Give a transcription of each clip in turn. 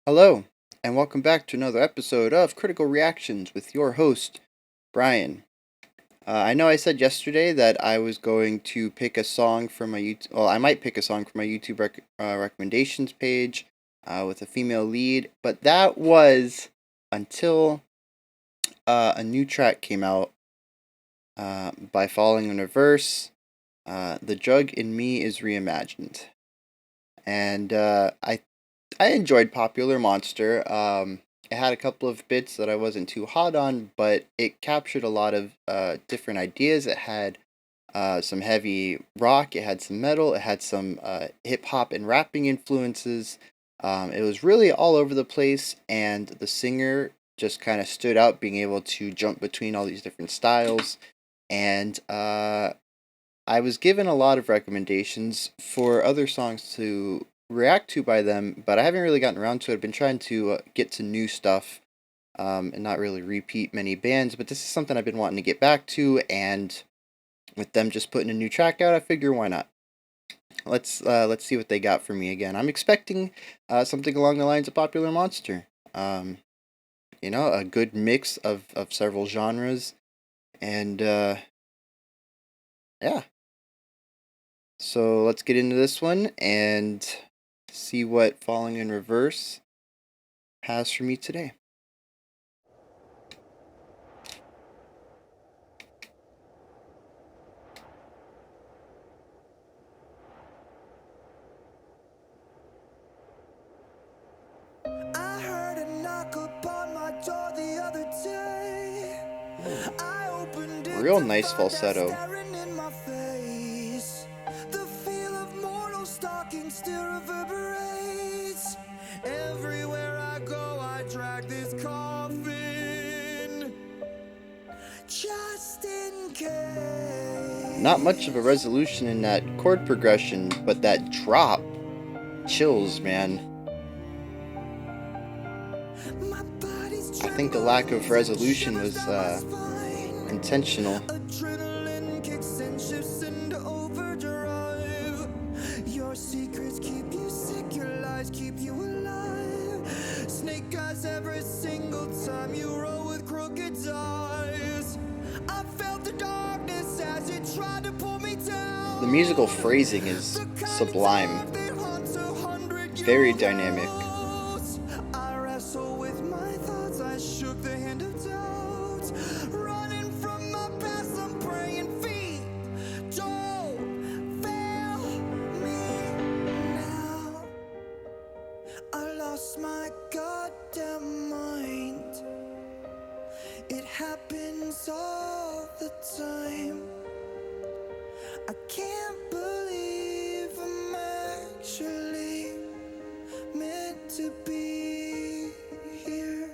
Hello, and welcome back to another episode of Critical Reactions with your host, Bryan. I know I said yesterday that I was going to pick a song from my YouTube. Well, I might pick a song from my YouTube recommendations page with a female lead, but that was until a new track came out by Falling in Reverse. The Drug in Me is Reimagined, and I enjoyed Popular Monster. It had a couple of bits that I wasn't too hot on, but it captured a lot of different ideas. It had some heavy rock, it had some metal, it had some hip hop and rapping influences. It was really all over the place, and the singer just kind of stood out, being able to jump between all these different styles. And I was given a lot of recommendations for other songs to react to by them, but I haven't really gotten around to it. I've been trying to get to new stuff and not really repeat many bands, but this is something I've been wanting to get back to, and with them just putting a new track out, I figure why not. Let's see what they got for me again. I'm expecting something along the lines of Popular Monster. A good mix of several genres, and yeah. So let's get into this one and see what Falling in Reverse has for me today. I heard a knock upon my door the other day. I opened it. Real nice falsetto. Staring in my face. The feel of mortal stalking still reverberates. Everywhere I go, I drag this coffin. Just in case. Not much of a resolution in that chord progression, but that drop chills, man. I think the lack of resolution was intentional. Adrenaline kicks and shifts into overdrive. Your secrets keep you sick, your lies keep you alive. Snake eyes every single time you roll with crooked eyes. I felt the darkness as it tried to pull me down. The musical phrasing is sublime, very dynamic. I wrestle with my thoughts, I shook the hand of doubt. Running from my past, I'm praying feet don't fail me now. I lost my goddamn mind. It happens all the time. I can't believe I'm actually meant to be here.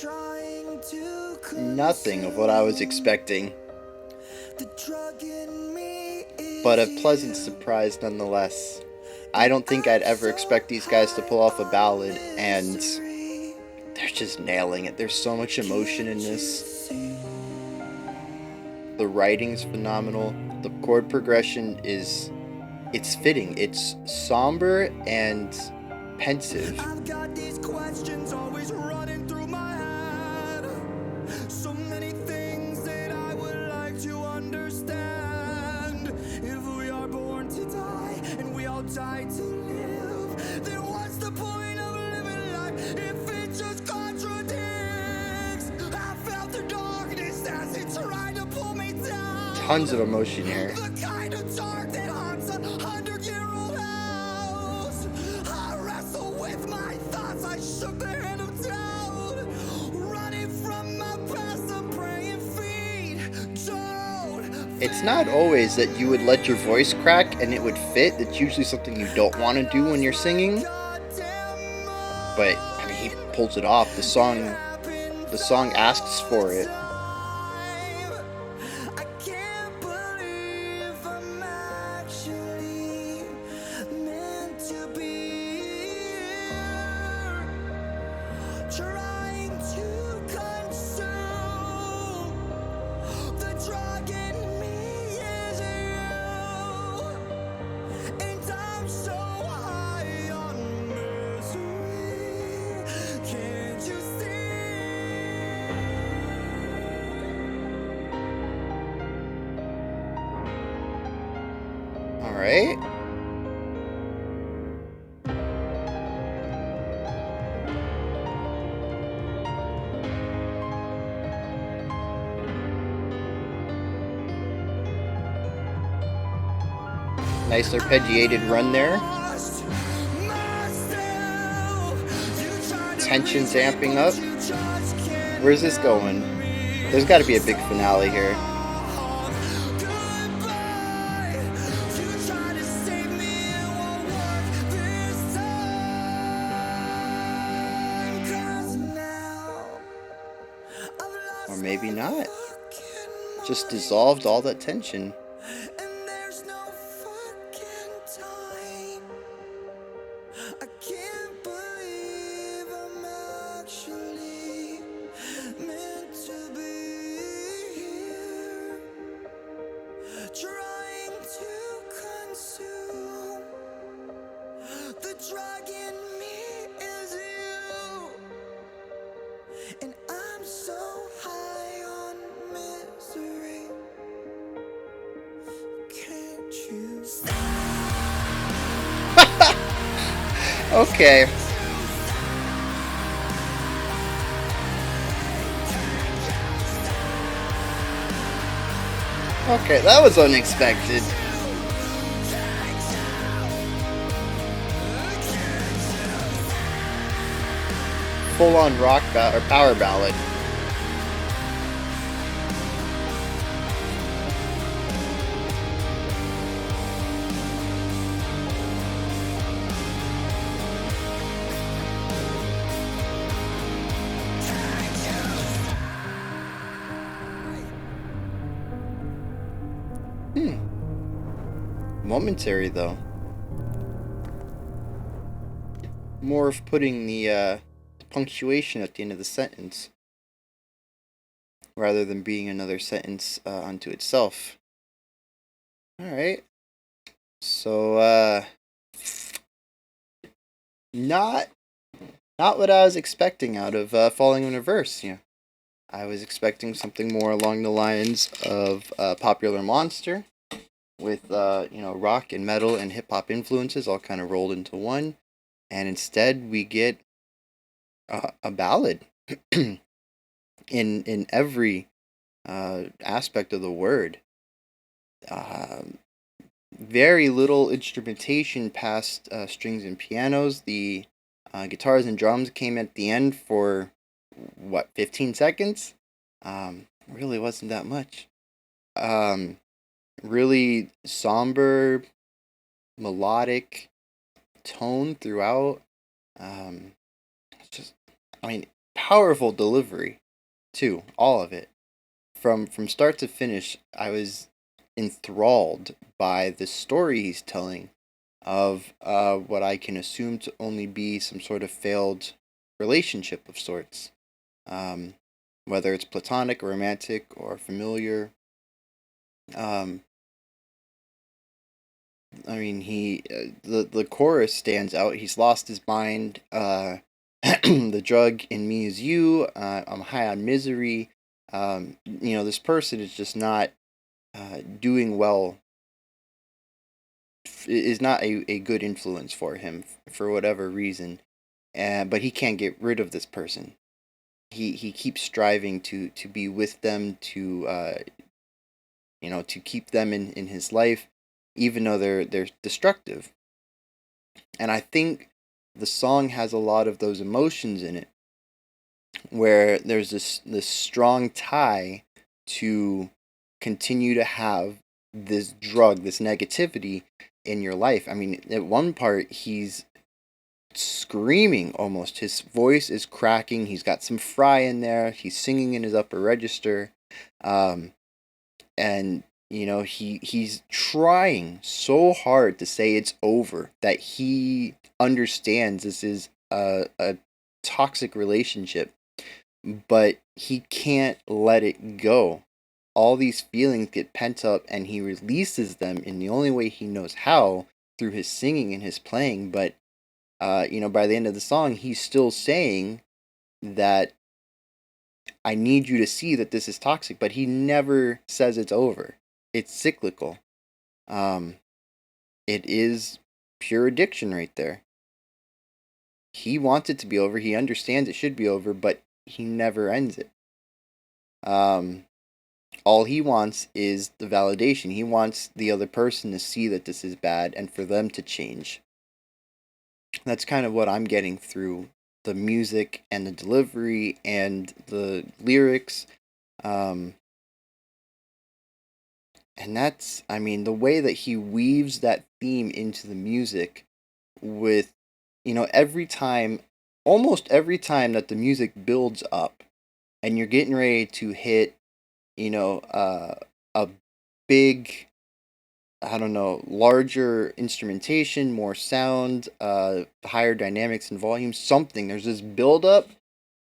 Trying to Nothing of what I was expecting, the drug in me is but a pleasant surprise nonetheless. I don't think I'd ever expect these guys to pull off a ballad, and they're just nailing it. There's so much emotion in this. The writing's phenomenal. The chord progression it's fitting. It's somber and pensive. I've got these questions always running through my head. So many things that I would like to understand. If we are born to die and we all die to live, then what's the point of living life if it just contradicts? I felt the darkness as it tried to pull me down. Tons of emotion here. The kind of dark that haunts 100-year-old house. I wrestle with my thoughts, I shook the hand of doubt. Running from my past, I'm praying feet don't. It's not always that you would let your voice crack and it would fit. It's usually something you don't want to do when you're singing. But I mean, he pulls it off. The song asks for it. I can't believe I'm actually meant to be here. Trying to consume the drug in me is you. And I'm so high on misery. right. Nice arpeggiated run there. Tension's amping up. Where's this going? There's got to be a big finale here. Or maybe not. Just dissolved all that tension. I can't believe I'm actually meant to be here, trying to consume the drug in me is you, and I'm so high on misery. Can't you stop? Okay. Okay, that was unexpected. Full-on rock or power ballad. Momentary though. More of putting the punctuation at the end of the sentence rather than being another sentence unto itself. Alright. So, not what I was expecting out of Falling in Reverse. Yeah, I was expecting something more along the lines of Popular Monster, with rock and metal and hip hop influences all kind of rolled into one, and instead we get a ballad in every aspect of the word. Very little instrumentation past strings and pianos. The guitars and drums came at the end for 15 seconds. Really wasn't that much. Really somber, melodic tone throughout. Just, I mean, powerful delivery too. All of it, from start to finish. I was enthralled by the story he's telling of what I can assume to only be some sort of failed relationship of sorts, whether it's platonic or romantic or familiar. Um, I mean, the chorus stands out. He's lost his mind. The drug in me is you. I'm high on misery. This person is just not doing well. Is not a good influence for him for whatever reason, but he can't get rid of this person. He keeps striving to be with them, to keep them in his life, even though they're destructive. And I think the song has a lot of those emotions in it, where there's this strong tie to continue to have this drug, this negativity in your life. I mean, at one part he's screaming almost. His voice is cracking. He's got some fry in there. He's singing in his upper register. And he's trying so hard to say it's over, that he understands this is a toxic relationship, but he can't let it go. All these feelings get pent up, and he releases them in the only way he knows how, through his singing and his playing. But by the end of the song, he's still saying that I need you to see that this is toxic, but he never says it's over. It's cyclical. it is pure addiction right there. He wants it to be over. He understands it should be over, but he never ends it. Um, all he wants is the validation. He wants the other person to see that this is bad and for them to change. That's kind of what I'm getting through the music and the delivery and the lyrics. Um, and that's, I mean, the way that he weaves that theme into the music with, every time, almost every time that the music builds up and you're getting ready to hit, a big, I don't know, larger instrumentation, more sound, higher dynamics and volume, something. There's this build up,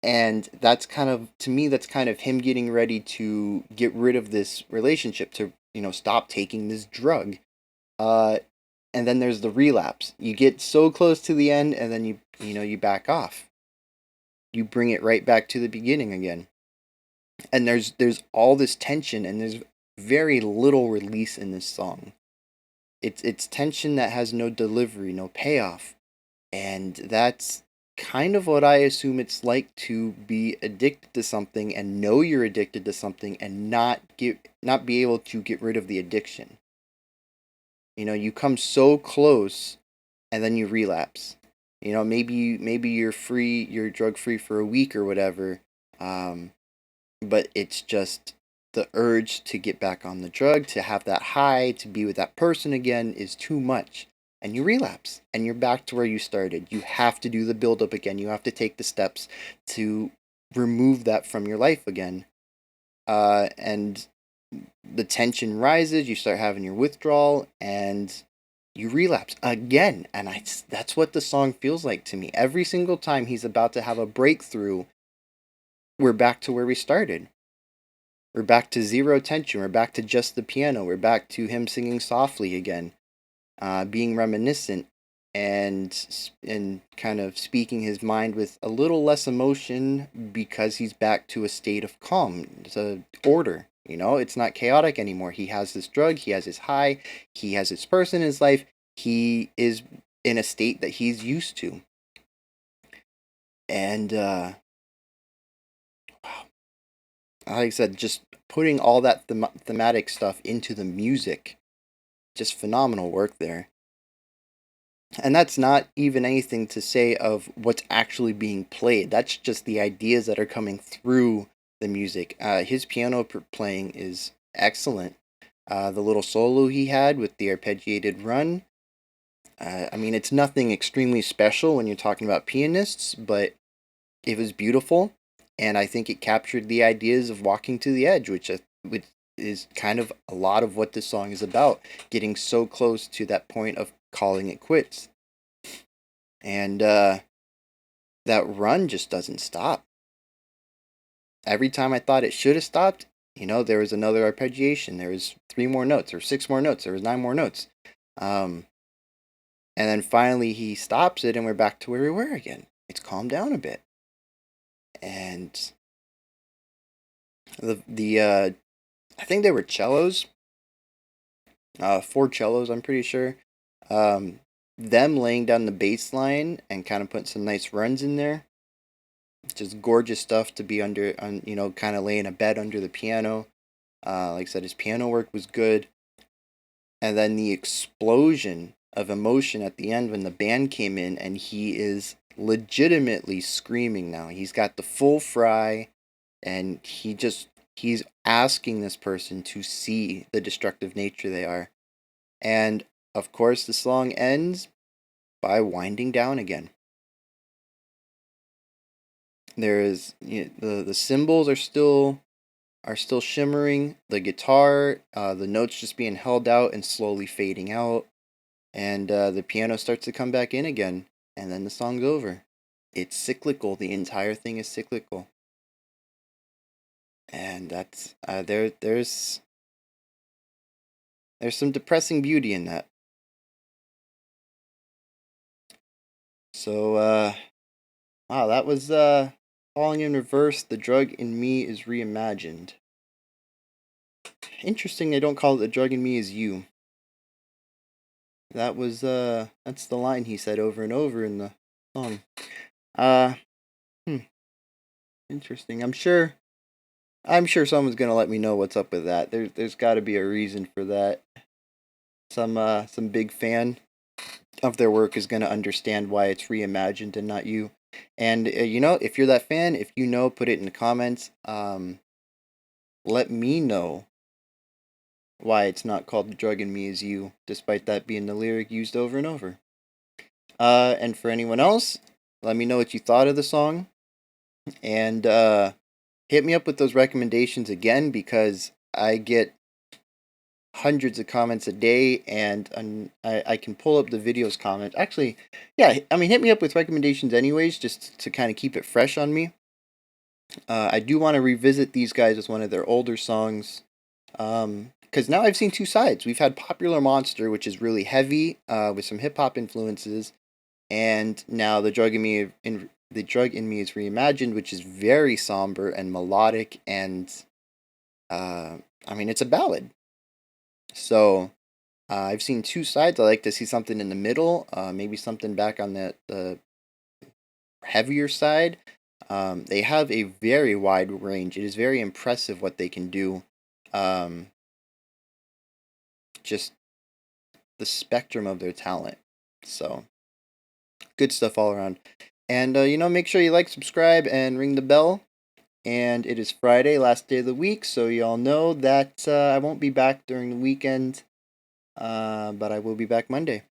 and that's kind of, to me, that's kind of him getting ready to get rid of this relationship, to, stop taking this drug. Uh, and then there's the relapse. You get so close to the end, and then you back off. You bring it right back to the beginning again. And there's all this tension, and there's very little release in this song. It's tension that has no delivery, no payoff. And that's kind of what I assume it's like to be addicted to something and know you're addicted to something and not be able to get rid of the addiction. You come so close and then you relapse. Maybe you're drug free for a week or whatever. Um, but it's just the urge to get back on the drug, to have that high, to be with that person again is too much. And you relapse and you're back to where you started. You have to do the build up again. You have to take the steps to remove that from your life again. And the tension rises, you start having your withdrawal, and you relapse again. And that's what the song feels like to me. Every single time he's about to have a breakthrough, we're back to where we started. We're back to zero tension. We're back to just the piano. We're back to him singing softly again, being reminiscent, and kind of speaking his mind with a little less emotion because he's back to a state of calm, it's a order. It's not chaotic anymore. He has this drug. He has his high. He has his person in his life. He is in a state that he's used to, and like I said, just putting all that thematic stuff into the music, just phenomenal work there. And that's not even anything to say of what's actually being played. That's just the ideas that are coming through the music. His piano playing is excellent. The little solo he had with the arpeggiated run. I mean, it's nothing extremely special when you're talking about pianists, but it was beautiful, and I think it captured the ideas of walking to the edge, which is kind of a lot of what this song is about, getting so close to that point of calling it quits. And that run just doesn't stop. Every time I thought it should have stopped, there was another arpeggiation. There was 3 more notes, or 6 more notes. There was 9 more notes. Um, and then finally he stops it, and we're back to where we were again. It's calmed down a bit. And the I think they were cellos, 4 cellos, I'm pretty sure. Um, them laying down the bass line and kind of putting some nice runs in there. Just gorgeous stuff to be kind of laying a bed under the piano. Like I said, his piano work was good. And then the explosion of emotion at the end when the band came in, and he is legitimately screaming now. He's got the full fry, and he's asking this person to see the destructive nature they are. And of course, the song ends by winding down again. There is the cymbals are still shimmering. The guitar, the notes just being held out and slowly fading out, and the piano starts to come back in again, and then the song's over. It's cyclical. The entire thing is cyclical, and that's there's some depressing beauty in that. So wow, that was falling in reverse. The drug in me is reimagined. Interesting. They don't call it the drug in me is you. That's the line he said over and over in the song. Uh, hmm, interesting. I'm sure someone's gonna let me know what's up with that. There's got to be a reason for that. Some big fan of their work is gonna understand why it's reimagined and not you. And if you're that fan, if you know, put it in the comments. Let me know why it's not called "The Drug in Me Is You," despite that being the lyric used over and over. And for anyone else, let me know what you thought of the song, and hit me up with those recommendations again because I get hundreds of comments a day, and I can pull up the videos comments. Actually, yeah, I mean, hit me up with recommendations anyways, just to kind of keep it fresh on me. I do want to revisit these guys as one of their older songs. Because now I've seen two sides. We've had Popular Monster, which is really heavy, with some hip hop influences, and now the drug in me is reimagined, which is very somber and melodic, and I mean it's a ballad. So I've seen two sides. I like to see something in the middle, maybe something back on the heavier side. They have a very wide range. It is very impressive what they can do. Um, just the spectrum of their talent. So good stuff all around. And make sure you like, subscribe, and ring the bell. And it is Friday, last day of the week, so y'all know that I won't be back during the weekend, but I will be back Monday.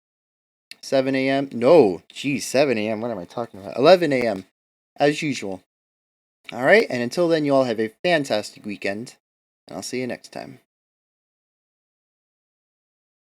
7 a.m. No, geez, 7 a.m. What am I talking about? 11 a.m. as usual. All right, and until then, you all have a fantastic weekend, and I'll see you next time.